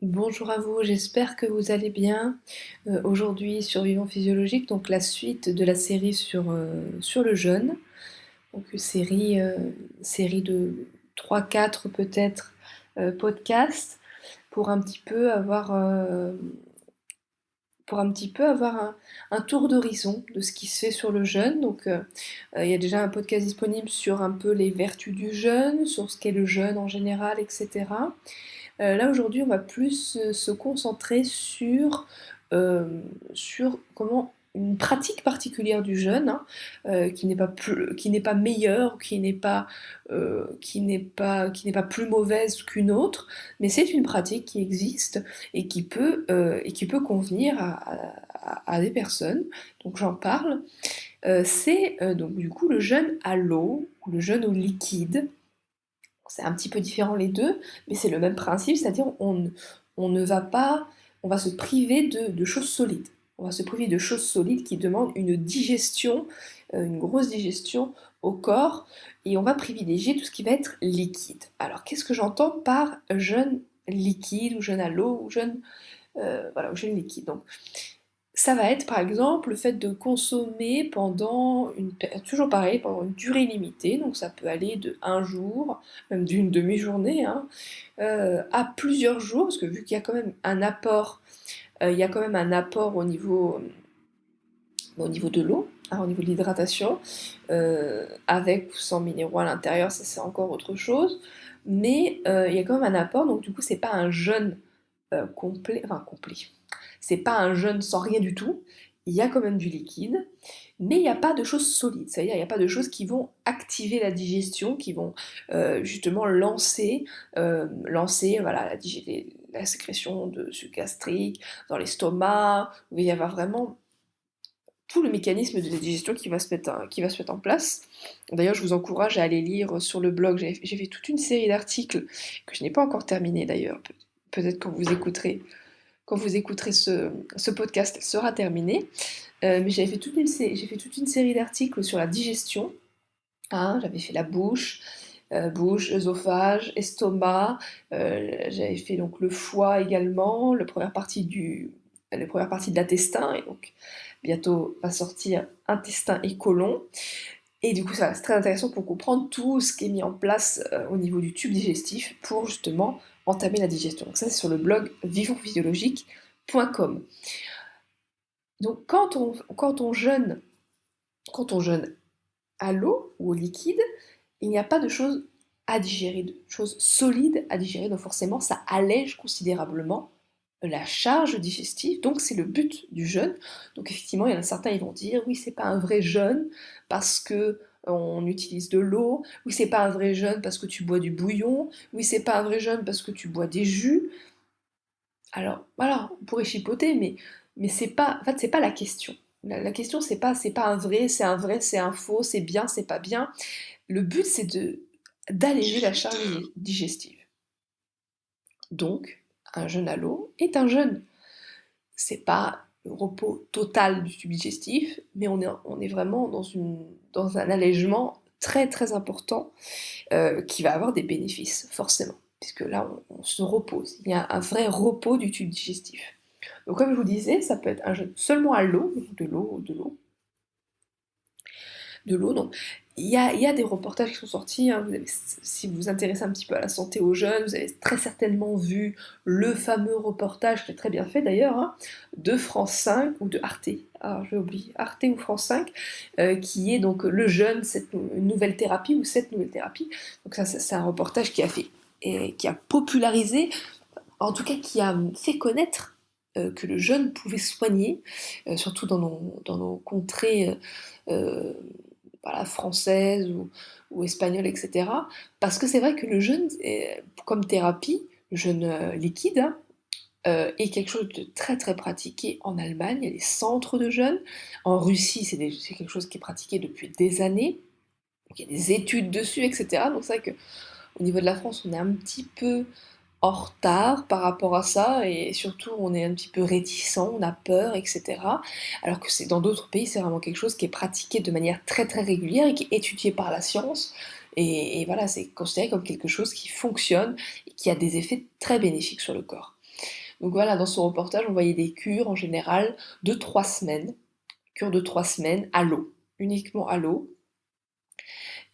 Bonjour à vous, j'espère que vous allez bien. Aujourd'hui, Survivants physiologiques, donc la suite de la série sur le jeûne. Donc série de trois quatre peut-être podcasts pour un petit peu avoir un tour d'horizon de ce qui se fait sur le jeûne. Donc il y a déjà un podcast disponible sur un peu les vertus du jeûne, sur ce qu'est le jeûne en général, etc. Là aujourd'hui, on va plus se concentrer sur comment une pratique particulière du jeûne, hein, qui n'est pas meilleure, qui n'est pas plus mauvaise qu'une autre, mais c'est une pratique qui existe et qui peut convenir à des personnes. Donc j'en parle. C'est donc du coup le jeûne à l'eau, ou le jeûne au liquide. C'est un petit peu différent les deux, mais c'est le même principe, c'est-à-dire on ne va pas, on va se priver de choses solides. On va se priver de choses solides qui demandent une digestion, une grosse digestion au corps, et on va privilégier tout ce qui va être liquide. Alors qu'est-ce que j'entends par jeûne liquide, ou jeûne à l'eau, ou jeûne, voilà, ou jeûne liquide. Donc ça va être par exemple le fait de consommer toujours pareil, pendant une durée limitée, donc ça peut aller de un jour, même d'une demi-journée, hein, à plusieurs jours, parce que vu qu'il y a quand même un apport, il y a quand même un apport au niveau de l'eau, hein, au niveau de l'hydratation, avec ou sans minéraux à l'intérieur, ça c'est encore autre chose, mais il y a quand même un apport, donc du coup c'est pas un jeûne complet, enfin complet. C'est pas un jeûne sans rien du tout. Il y a quand même du liquide, mais il n'y a pas de choses solides. C'est-à-dire, il n'y a pas de choses qui vont activer la digestion, qui vont justement lancer voilà, la sécrétion de sucre gastrique dans l'estomac, où il y avoir vraiment tout le mécanisme de la digestion qui va se mettre en place. D'ailleurs, je vous encourage à aller lire sur le blog. J'ai fait toute une série d'articles que je n'ai pas encore terminé d'ailleurs. Peut-être quand vous écouterez ce podcast, elle sera terminée. Mais j'ai fait toute une série d'articles sur la digestion. Hein, j'avais fait la bouche, bouche, œsophage, estomac. J'avais fait donc le foie également, la première partie de l'intestin. Et donc bientôt va sortir intestin et côlon. Et du coup, ça c'est très intéressant pour comprendre tout ce qui est mis en place au niveau du tube digestif pour justement entamer la digestion. Donc ça, c'est sur le blog vivonphysiologique.com. Donc quand on jeûne à l'eau ou au liquide, il n'y a pas de choses à digérer, de choses solides à digérer, donc forcément ça allège considérablement la charge digestive, donc c'est le but du jeûne. Donc effectivement, il y en a certains ils vont dire oui, c'est pas un vrai jeûne parce que on utilise de l'eau, oui, c'est pas un vrai jeûne parce que tu bois du bouillon, oui, c'est pas un vrai jeûne parce que tu bois des jus. Alors voilà, on pourrait chipoter, mais c'est pas, en fait, c'est pas la question. La question, c'est pas un vrai, c'est un vrai, c'est un faux, c'est bien, c'est pas bien. Le but, c'est d'alléger la charge digestive. Donc, un jeûne à l'eau est un jeûne. C'est pas le repos total du tube digestif, mais on est vraiment dans un allègement très très important qui va avoir des bénéfices, forcément. Puisque là, on se repose. Il y a un vrai repos du tube digestif. Donc, comme je vous disais, ça peut être un jeûne seulement à l'eau, de l'eau. Donc, il y a des reportages qui sont sortis. Hein, si vous vous intéressez un petit peu à la santé aux jeunes, vous avez très certainement vu le fameux reportage, qui est très bien fait d'ailleurs, hein, de France 5 ou de Arte. Ah, j'ai oublié, Arte ou France 5, qui est donc le jeûne, une nouvelle thérapie ou cette nouvelle thérapie. Donc ça, c'est un reportage qui a fait et qui a popularisé, en tout cas qui a fait connaître que le jeûne pouvait soigner, surtout dans nos contrées euh, voilà, française ou espagnole, etc. Parce que c'est vrai que le jeûne, comme thérapie, le jeûne liquide, hein, est quelque chose de très très pratiqué en Allemagne. Il y a des centres de jeûne. En Russie, c'est quelque chose qui est pratiqué depuis des années. Donc, il y a des études dessus, etc. Donc c'est vrai qu'au niveau de la France, on est un petit peu en retard par rapport à ça et surtout on est un petit peu réticent, on a peur, etc. Alors que c'est dans d'autres pays, c'est vraiment quelque chose qui est pratiqué de manière très très régulière et qui est étudié par la science. Voilà, c'est considéré comme quelque chose qui fonctionne et qui a des effets très bénéfiques sur le corps. Donc voilà, dans son reportage, on voyait des cures en général de 3 semaines, cure de 3 semaines à l'eau, uniquement à l'eau.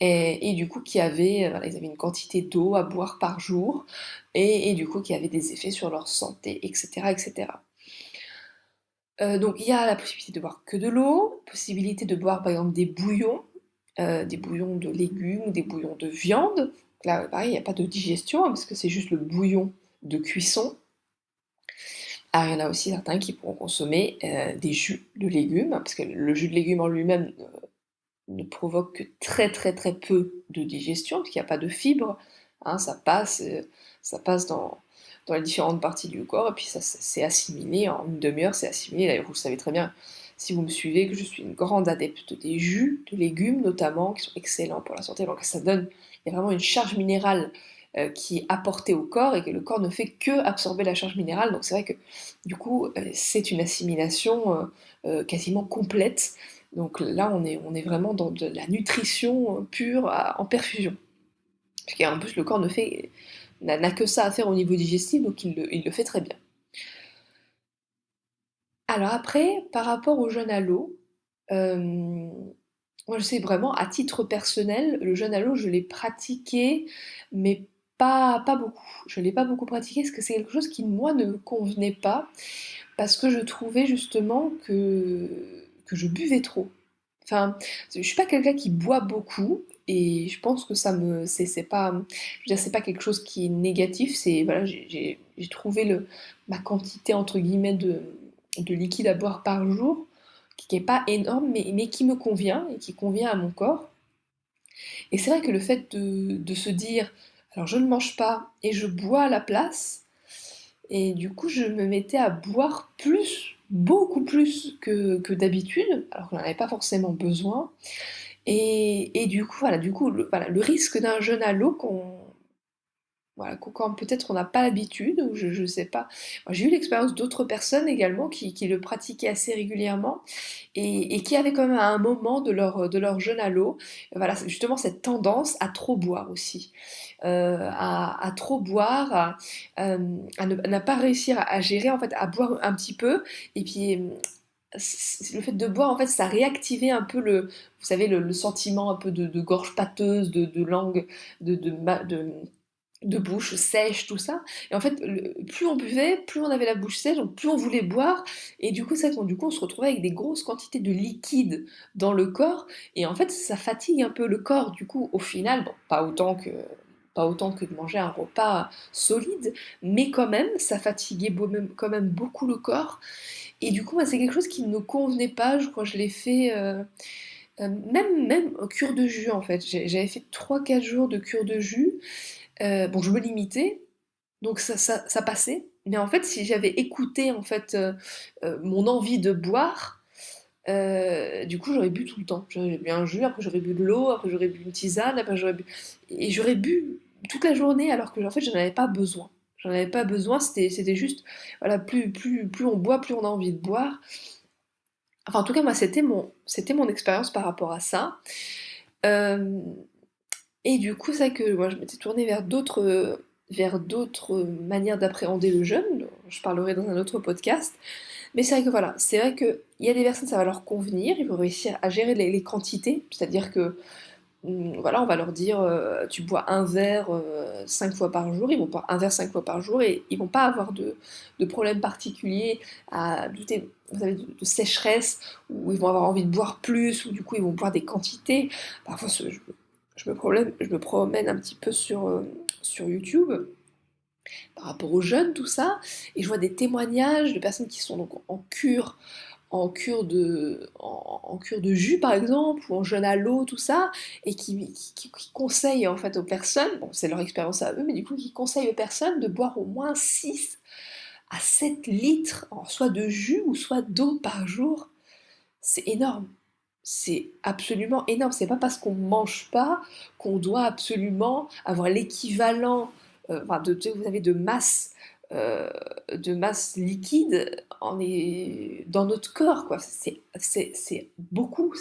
Et du coup, voilà, ils avaient une quantité d'eau à boire par jour, et du coup, qui avait des effets sur leur santé, etc., etc. Donc il y a la possibilité de boire que de l'eau, possibilité de boire par exemple des bouillons de légumes ou des bouillons de viande. Là, pareil, il n'y a pas de digestion, hein, parce que c'est juste le bouillon de cuisson. Ah, il y en a aussi certains qui pourront consommer des jus de légumes, parce que le jus de légumes en lui-même ne provoque que très très très peu de digestion, parce qu'il n'y a pas de fibres, hein, ça passe dans les différentes parties du corps, et puis ça c'est assimilé en une demi-heure, c'est assimilé. D'ailleurs, vous le savez très bien, si vous me suivez, que je suis une grande adepte des jus de légumes notamment, qui sont excellents pour la santé, donc ça donne, il y a vraiment une charge minérale qui est apportée au corps, et que le corps ne fait que absorber la charge minérale, donc c'est vrai que du coup c'est une assimilation quasiment complète. Donc là, on est vraiment dans de la nutrition pure en perfusion. Parce qu'en plus, le corps n'a que ça à faire au niveau digestif, donc il le fait très bien. Alors après, par rapport au jeûne à l'eau, euh, moi je sais vraiment, à titre personnel, le jeûne à l'eau, je l'ai pratiqué, mais pas beaucoup. Je ne l'ai pas beaucoup pratiqué parce que c'est quelque chose qui, moi, ne me convenait pas, parce que je trouvais justement que je buvais trop. Enfin, je suis pas quelqu'un qui boit beaucoup, et je pense que c'est pas, je veux dire, c'est pas quelque chose qui est négatif. C'est voilà, j'ai trouvé ma quantité entre guillemets de liquide à boire par jour, qui est pas énorme, mais qui me convient et qui convient à mon corps. Et c'est vrai que le fait de se dire, alors je ne mange pas et je bois à la place, et du coup, je me mettais à boire plus, beaucoup plus que d'habitude, alors que j'en avais pas forcément besoin. Et du coup, voilà, le risque d'un jeûne à l'eau voilà, quand peut-être on n'a pas l'habitude, ou je sais pas. Moi, j'ai eu l'expérience d'autres personnes également qui le pratiquaient assez régulièrement, et qui avaient quand même à un moment de leur jeûne à l'eau, voilà, c'est justement cette tendance à trop boire aussi. À trop boire, à ne pas réussir à gérer, en fait, à boire un petit peu, et puis le fait de boire, en fait, ça réactivait un peu vous savez, le sentiment un peu de gorge pâteuse, de langue, de bouche sèche, tout ça. Et en fait, plus on buvait, plus on avait la bouche sèche, donc plus on voulait boire. Et du coup, du coup, on se retrouvait avec des grosses quantités de liquide dans le corps. Et en fait, ça fatigue un peu le corps. Du coup, au final, bon, pas autant que de manger un repas solide, mais quand même, ça fatiguait quand même beaucoup le corps. Et du coup, moi, c'est quelque chose qui ne me convenait pas. Je crois que je l'ai fait même en cure de jus, en fait. J'avais fait 3 4 jours de cure de jus. Bon, je me limitais, donc ça passait. Mais en fait, si j'avais écouté en fait mon envie de boire, du coup, j'aurais bu tout le temps. J'aurais bu un jus, après j'aurais bu de l'eau, après j'aurais bu une tisane, après j'aurais bu... Et j'aurais bu toute la journée, alors que en fait, j'en avais pas besoin. J'en avais pas besoin, c'était juste, voilà, plus on boit, plus on a envie de boire. Enfin, en tout cas, moi, c'était mon expérience par rapport à ça. Euh, Et du coup, c'est vrai que moi, je m'étais tournée vers d'autres manières d'appréhender le jeûne, dont je parlerai dans un autre podcast. Mais c'est vrai que voilà, c'est vrai qu'il y a des personnes, ça va leur convenir, ils vont réussir à gérer les quantités, c'est-à-dire que voilà, on va leur dire tu bois un verre 5 fois par jour, ils vont boire un verre 5 fois par jour, et ils vont pas avoir de problème particulier à douter, vous savez, de sécheresse, où ils vont avoir envie de boire plus, ou du coup ils vont boire des quantités. Parfois, je me promène un petit peu sur YouTube par rapport aux jeunes, tout ça, et je vois des témoignages de personnes qui sont donc en cure de jus par exemple, ou en jeûne à l'eau, tout ça, et qui conseillent en fait aux personnes, bon c'est leur expérience à eux, mais du coup qui conseillent aux personnes de boire au moins 6 à 7 litres, soit de jus ou soit d'eau par jour. C'est énorme. C'est absolument énorme. C'est pas parce qu'on mange pas qu'on doit absolument avoir l'équivalent, enfin, vous avez euh, de masse liquide dans notre corps, quoi. C'est beaucoup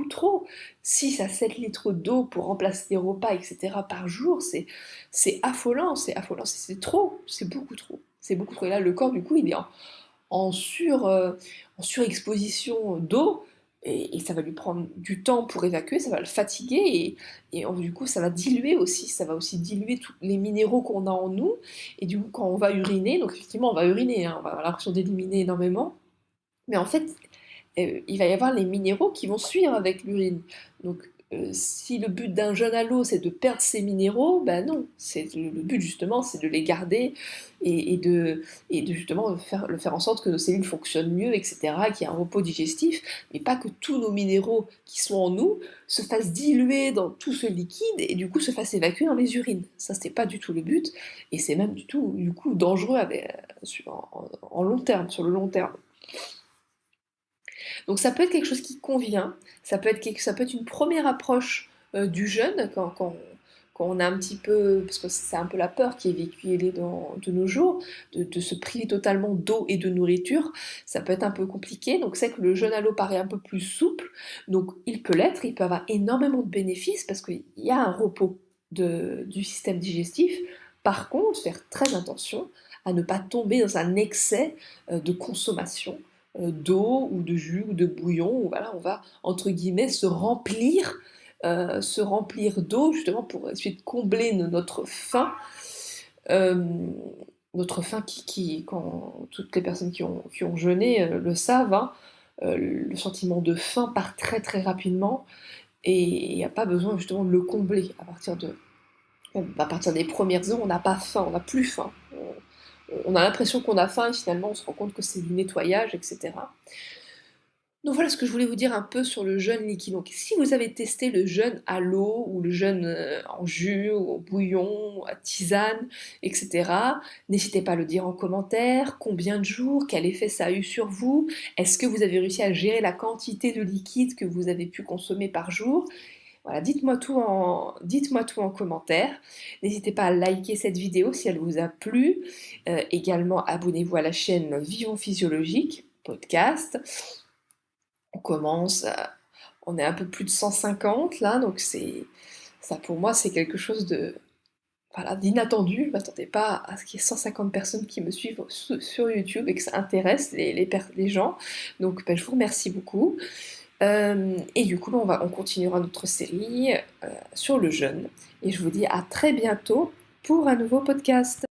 trop. 6 à 7 litres d'eau pour remplacer des repas, etc. par jour, c'est affolant, c'est affolant. C'est trop, c'est beaucoup trop. C'est beaucoup trop. Et là, le corps, du coup, il est en, sur, euh, en surexposition d'eau, et ça va lui prendre du temps pour évacuer, ça va le fatiguer, du coup, ça va diluer aussi, ça va aussi diluer tous les minéraux qu'on a en nous, et du coup, quand on va uriner, donc effectivement, on va uriner, hein, on va avoir l'impression d'éliminer énormément, mais en fait, il va y avoir les minéraux qui vont suivre avec l'urine. Donc, si le but d'un jeûne à l'eau, c'est de perdre ces minéraux, ben non. Le but, justement, c'est de les garder et de justement faire en sorte que nos cellules fonctionnent mieux, etc., qu'il y ait un repos digestif, mais pas que tous nos minéraux qui sont en nous se fassent diluer dans tout ce liquide et du coup se fassent évacuer dans les urines. Ça, c'est pas du tout le but, et c'est même du coup, dangereux en long terme, sur le long terme. Donc ça peut être quelque chose qui convient, ça peut être une première approche du jeûne quand on a un petit peu, parce que c'est un peu la peur qui est véhiculée de nos jours, de se priver totalement d'eau et de nourriture, ça peut être un peu compliqué, donc c'est que le jeûne à l'eau paraît un peu plus souple, donc il peut l'être, il peut avoir énormément de bénéfices parce qu'il y a un repos du système digestif. Par contre, faire très attention à ne pas tomber dans un excès de consommation d'eau ou de jus ou de bouillon, où voilà, on va, entre guillemets, se remplir d'eau, justement pour essayer de combler euh, notre faim quand toutes les personnes qui ont jeûné le savent, hein, le sentiment de faim part très très rapidement, et il n'y a pas besoin justement de le combler. À partir des premières heures, on n'a pas faim, on n'a plus faim. On a l'impression qu'on a faim et finalement on se rend compte que c'est du nettoyage, etc. Donc voilà ce que je voulais vous dire un peu sur le jeûne liquide. Donc si vous avez testé le jeûne à l'eau ou le jeûne en jus ou au bouillon, à tisane, etc., n'hésitez pas à le dire en commentaire. Combien de jours? Quel effet ça a eu sur vous? Est-ce que vous avez réussi à gérer la quantité de liquide que vous avez pu consommer par jour? Voilà, dites-moi tout en commentaire. N'hésitez pas à liker cette vidéo si elle vous a plu. Également, abonnez-vous à la chaîne Vivons Physiologique, podcast. On commence, on est un peu plus de 150 là, donc ça pour moi c'est quelque chose de voilà, d'inattendu. Je m'attendais pas à ce qu'il y ait 150 personnes qui me suivent sur YouTube et que ça intéresse les gens. Donc ben, je vous remercie beaucoup. Et du coup, on continuera notre série sur le jeûne. Et je vous dis à très bientôt pour un nouveau podcast.